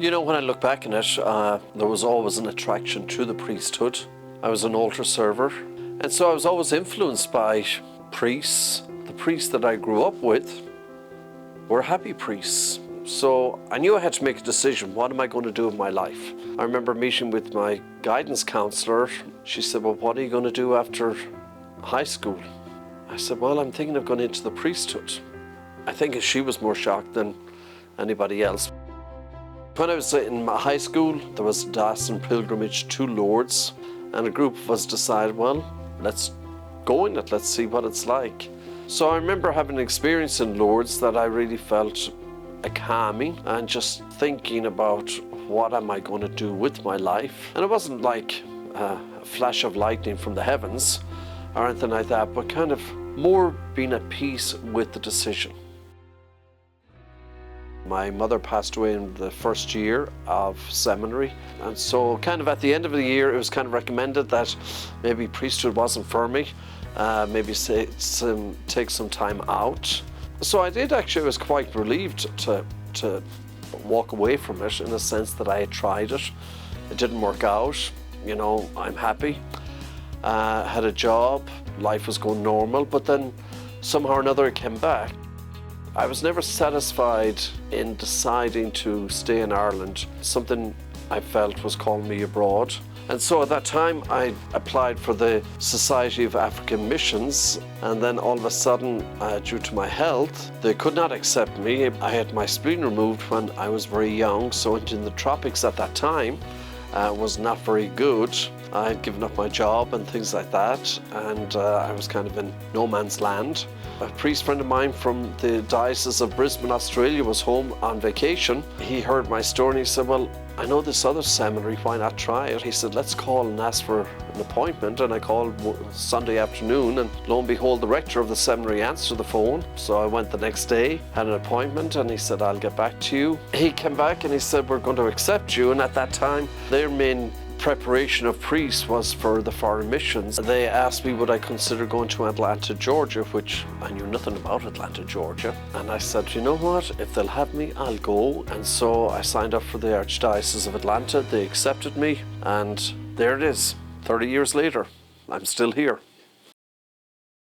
You know, when I look back on it, there was always an attraction to the priesthood. I was an altar server, and so I was always influenced by priests. The priests that I grew up with were happy priests. So I knew I had to make a decision. What am I going to do with my life? I remember meeting with my guidance counselor. She said, well, what are you going to do after high school? I said, well, I'm thinking of going into the priesthood. I think she was more shocked than anybody else. When I was in my high school, there was a diocesan pilgrimage to Lourdes, and a group of us decided, well, let's go in it, let's see what it's like. So I remember having an experience in Lourdes that I really felt a calming and just thinking about what am I going to do with my life. And it wasn't like a flash of lightning from the heavens or anything like that, but kind of more being at peace with the decision. My mother passed away in the first year of seminary, and so kind of at the end of the year it was kind of recommended that maybe priesthood wasn't for me, maybe take some time out. So I did actually. I was quite relieved to walk away from it, in the sense that I had tried it. It didn't work out. You know, I'm happy. Had a job, life was going normal, but then somehow or another it came back. I was never satisfied in deciding to stay in Ireland. Something I felt was calling me abroad. And so at that time I applied for the Society of African Missions, and then all of a sudden, due to my health, they could not accept me. I had my spleen removed when I was very young, so in the tropics at that time was not very good. I had given up my job and things like that, and I was kind of in no man's land. A priest friend of mine from the Diocese of Brisbane, Australia, was home on vacation. He heard my story and he said, well, I know this other seminary, why not try it? He said, let's call and ask for an appointment. And I called Sunday afternoon, and lo and behold, the rector of the seminary answered the phone. So I went the next day, had an appointment, and he said, I'll get back to you. He came back and he said, we're going to accept you. And at that time, their main preparation of priests was for the foreign missions. They asked me would I consider going to Atlanta, Georgia, which I knew nothing about Atlanta, Georgia. And I said, you know what, if they'll have me, I'll go. And so I signed up for the Archdiocese of Atlanta. They accepted me, and there it is. 30 years later, I'm still here.